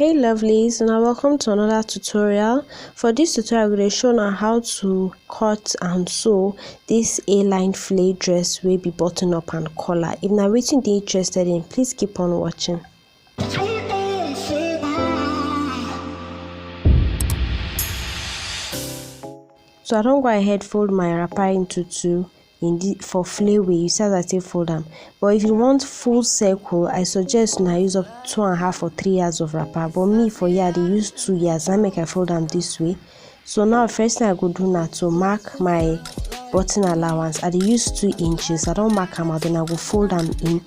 Hey lovelies, and welcome to another tutorial. For this tutorial, I'm going to show you how to cut and sew this A-line flare dress wey be button up and collar. If na wetin dey interested in, please keep on watching. So I don't go ahead fold my wrapper into two for flare way. You see as I take fold them. But if you want full circle, I suggest I use up 2.5 or 3 yards of wrapper. But me for here they use 2 yards. I make I fold them this way. So now first thing I go do now to mark my button allowance. I dey use 2 inches. I don't mark them out, then I go fold them in.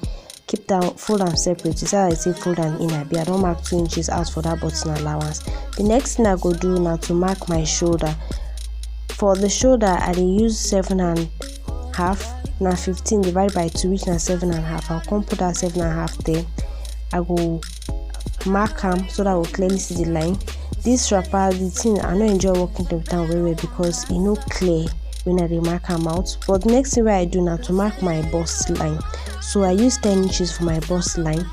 Keep down, fold them separate. You see as I say fold them in. I don't mark 2 inches out for that button allowance. The next thing I go do now to mark my shoulder. For the shoulder, I dey use 7.5. Now 15 divided by 2, which na 7.5. I'll come put that 7.5 there. I go mark them so that I will clearly see the line. This wrapper, the thing I no enjoy working with them very well because it no clear when I dey mark them out. But the next thing I do now to mark my bust line. So I use 10 inches for my bust line.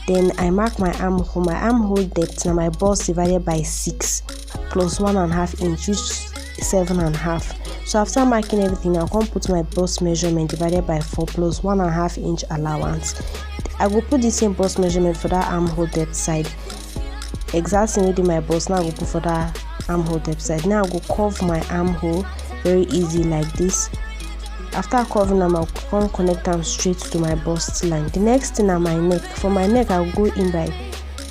Then I mark my armhole. My armhole depth now my bust divided by 6 plus 1.5 inch, which 7.5. So after marking everything, I'll come put my bust measurement divided by 4 plus 1.5 inch allowance. I will put the same bust measurement for that armhole depth side. Exactly within my bust. Now I will put for that armhole depth side. Now I will curve my armhole very easy like this. After curving them, I'll come connect them straight to my bust line. The next thing are my neck. For my neck, I'll go in by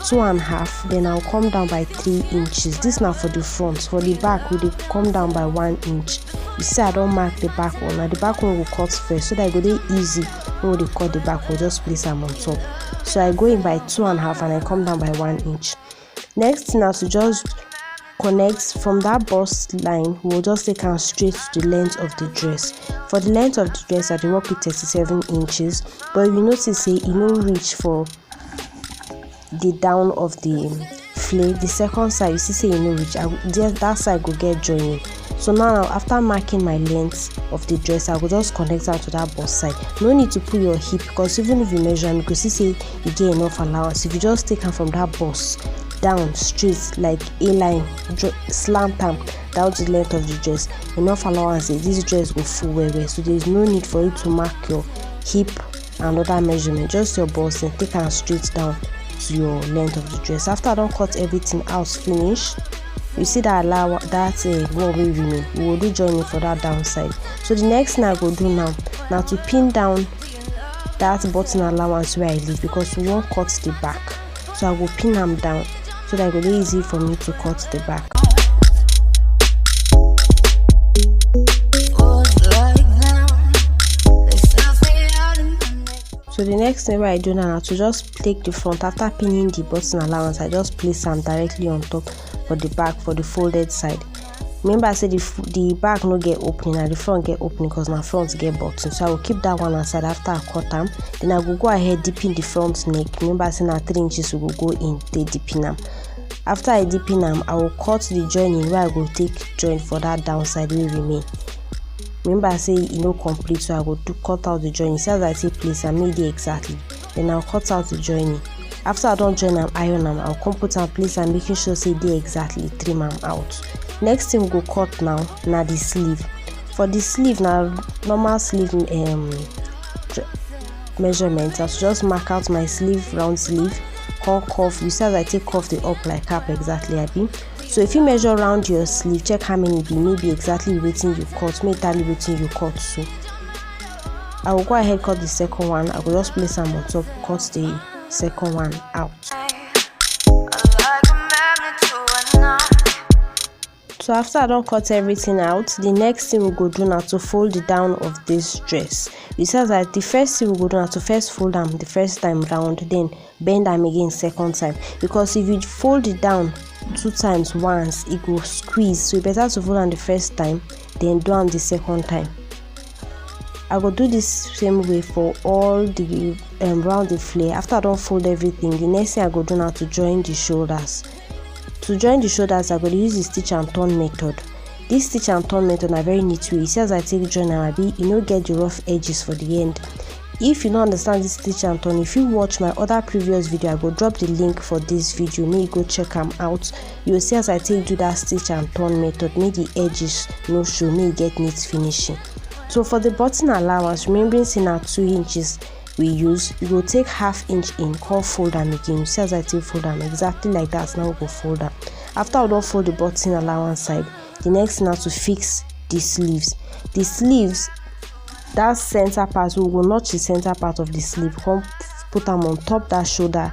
2.5, then I'll come down by 3 inches. This now for the front. For the back, we will come down by 1 inch. You see I don't mark the back one. Now the back one will cut first so that it go dey easy. When we cut the back, we'll just place them on top. So I go in by 2.5 and I come down by 1 inch. Next now to just connect from that bust line, we'll just take them straight to the length of the dress. For the length of the dress, I dey work with 37 inches. But if you notice, say it no reach for the down of the flare. The second side, you see, say you no reach. That side go get joining. So now after marking my length of the dress, I will just connect that to that bust side. No need to pull your hip because even if you measure, you can see say you get enough allowance. If you just take them from that bust down straight like a line, slant them down to the length of the dress, enough allowance. This dress will full well. So there is no need for you to mark your hip and other measurement. Just your bust and take them straight down to your length of the dress. After I don't cut everything out finish, you see that one will remain. We will do joining for that downside. So the next thing I go do now to pin down that button allowance where I leave because we won't cut the back. So I will pin them down so that it will be easy for me to cut the back. So the next thing I do now to just take the front. After pinning the button allowance, I just place them directly on top for the back for the folded side. Remember I said the back no get opening and the front get opening because my front get button. So I will keep that one aside after I cut them. Then I will go ahead dipping the front neck. Remember I said 3 inches we will go in, they dipping them. After I dipping them, I will cut the joining where I will take join for that downside will remain. Remember I say it no complete, so I go to cut out the joining. See as I say place and made it exactly. Then I'll cut out the joining. After I don't join them, iron them, I'll come put and place and making sure say they exactly trim them out. Next thing we go cut now the sleeve. For the sleeve now, normal sleeve measurement, I'll just mark out my sleeve, round sleeve, cuff. You see as I take off the up like cap exactly I be. So if you measure around your sleeve, check how many be, maybe exactly waiting you cut, maybe tally waiting you cut. So I will go ahead cut the second one. I will just place them on top, cut the second one out. So after I don't cut everything out, the next thing we go do now to fold the down of this dress. It says that the first thing we go do now to first fold them the first time round, then bend them again second time. Because if you fold it down 2 times once, it will squeeze. So it's better to fold them the first time, then do them the second time. I will do this same way for all the round the flare. After I don't fold everything, the next thing I go do now to join the shoulders. To join the shoulders, I'm going to use the stitch and turn method. This stitch and turn method is very neat way. See as I take join and you know get the rough edges for the end. If you don't understand this stitch and turn, if you watch my other previous video, I go drop the link for this video, may you go check them out. You will see as I take do that stitch and turn method, make the edges no show, may you get neat finishing. So for the button allowance, remembering say na 2 inches we use, you go take 1/2 inch in, come fold them again. You see as I take fold them exactly like that. Now we go fold them. After I don't fold the button allowance side, the next thing now to fix the sleeves. The sleeves, that center part, we will notch the center part of the sleeve, come put them on top that shoulder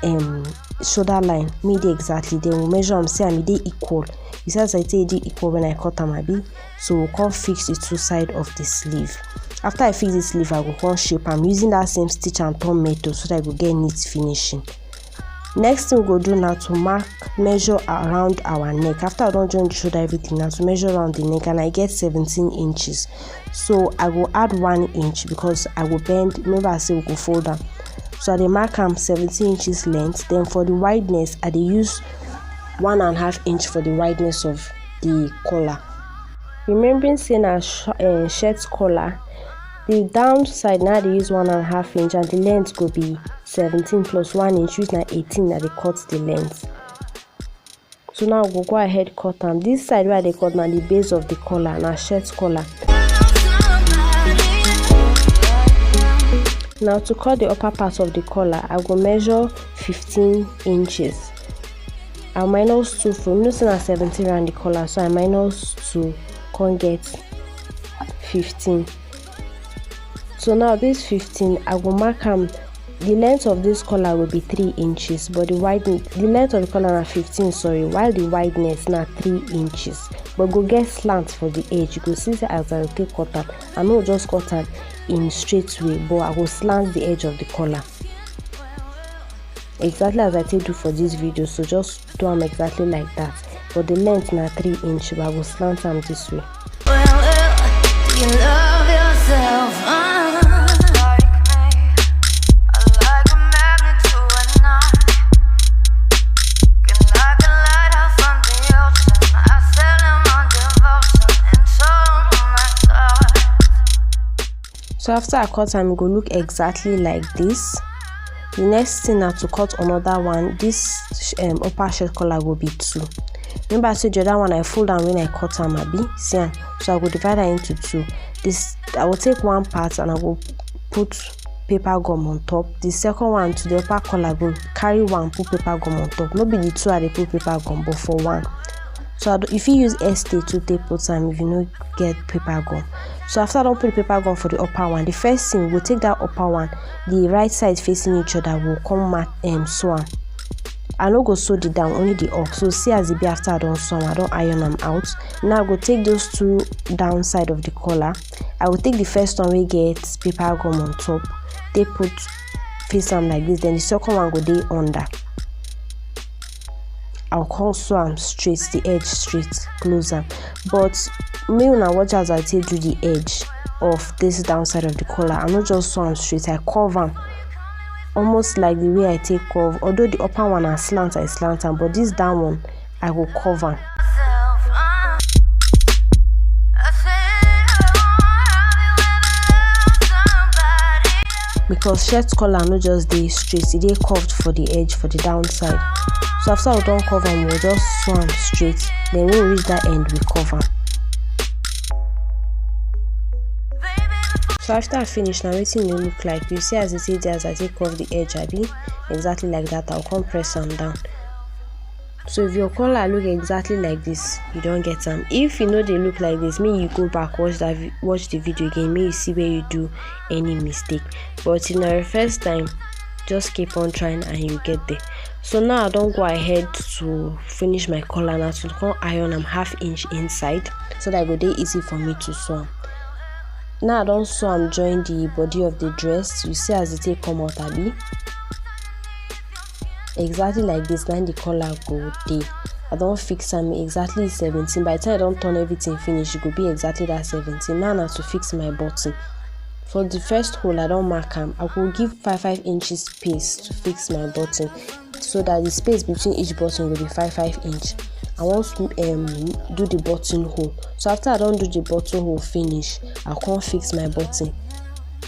line, made exactly. Then we'll measure them, say I'm equal. You see as I say it equal when I cut them a bit. So we'll come fix the 2 sides of the sleeve. After I fix the sleeve, I will come shape. I'm using that same stitch and turn method so that I will get neat finishing. Next thing we go do now to measure around our neck. After I don't join the shoulder everything, now to measure around the neck, and I get 17 inches. So I will add 1 inch because I will bend. Remember I say we go fold them. So I dey mark 17 inches length. Then for the wideness, I dey use 1.5 inch for the wideness of the collar. Remembering saying a shirt collar, the downside now they use 1.5 inch, and the length could be 17 plus 1 inch, which na 18 that they cut the length. So now we'll go ahead cut them. This side where they cut now the base of the collar, na shirt collar. Now to cut the upper part of the collar, I will measure 15 inches. I'll minus 2 from nothing at 17 around the collar, so I minus 2, can't get 15. So now this 15, I will mark the length of this collar will be 3 inches, but the length of the collar is 15, sorry, while the wideness now 3 inches. But go get slant for the edge. You go see as I will take cut them. I know just cut them in straight way, but I will slant the edge of the collar. Exactly as I take do for this video, so just do them exactly like that. But the length now 3 inch, but I will slant them this way. Do you love yourself? So after I cut them, it go look exactly like this. The next thing now to cut another one. This upper shirt collar will be 2. Remember I said the other one I fold down when I cut them a bit. See, so I will divide that into 2. This I will take one part and I will put paper gum on top. The second one to the upper collar will carry one, put paper gum on top. Not be the 2 they put paper gum, but for 1. So if you use ST to tape put time, if you no get paper gum. So after I don't put the paper gum for the upper one, the first thing we'll take that upper one, the right side facing each other, will come sew am. I no go sew the down, only the up. So see as it be after I don't sew them, I don't iron them out. Now I go take those 2 down side of the collar. I will take the first one we get paper gum on top. They put face them like this. Then the second one go dey under. I'll come sew am straight, the edge straight, close them. But me when I watch as I take do the edge of this downside of the collar, I'm not just sew am straight, I curve them almost like the way I take curve. Although the upper one I slant them, but this down one I will cover. Because shirt collar no just dey straight, it dey curved for the edge, for the downside. So after we don't cover, we'll just sew them straight. Then when we reach that end, we cover. So after I finish, now everything will look like. You see as it is there, as I take off the edge, I be exactly like that. I'll come press them down. So if your collar look exactly like this, you don't get them. If you know they look like this, maybe you go back, watch the video again, maybe you see where you do any mistake. But in our first time, just keep on trying and you get there. So now I don't go ahead to finish my collar. Now to come iron them 1/2 inch inside, so that it will be easy for me to sew. Now I don't sew am join the body of the dress. You see as it take come out abi. Exactly like this. Then the collar go dey. I don't fix them exactly 17. By the time I don't turn everything finish, it will be exactly that 17. Now to fix my button. For the first hole, I don't mark them. I will give 5 inches space to fix my button, so that the space between each button will be 5 inch. I want to do the button hole. So after I don't do the button hole finish, I'll come fix my button.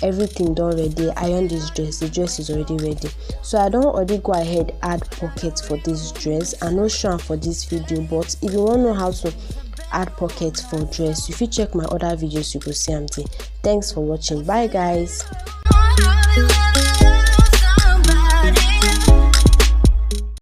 everything done ready, iron this dress, the dress is already ready. So I don't already go ahead add pockets for this dress. I'm not sure for this video, but if you want to know how to add pockets for dress, if you check my other videos you will see them there. Thanks for watching. Bye guys.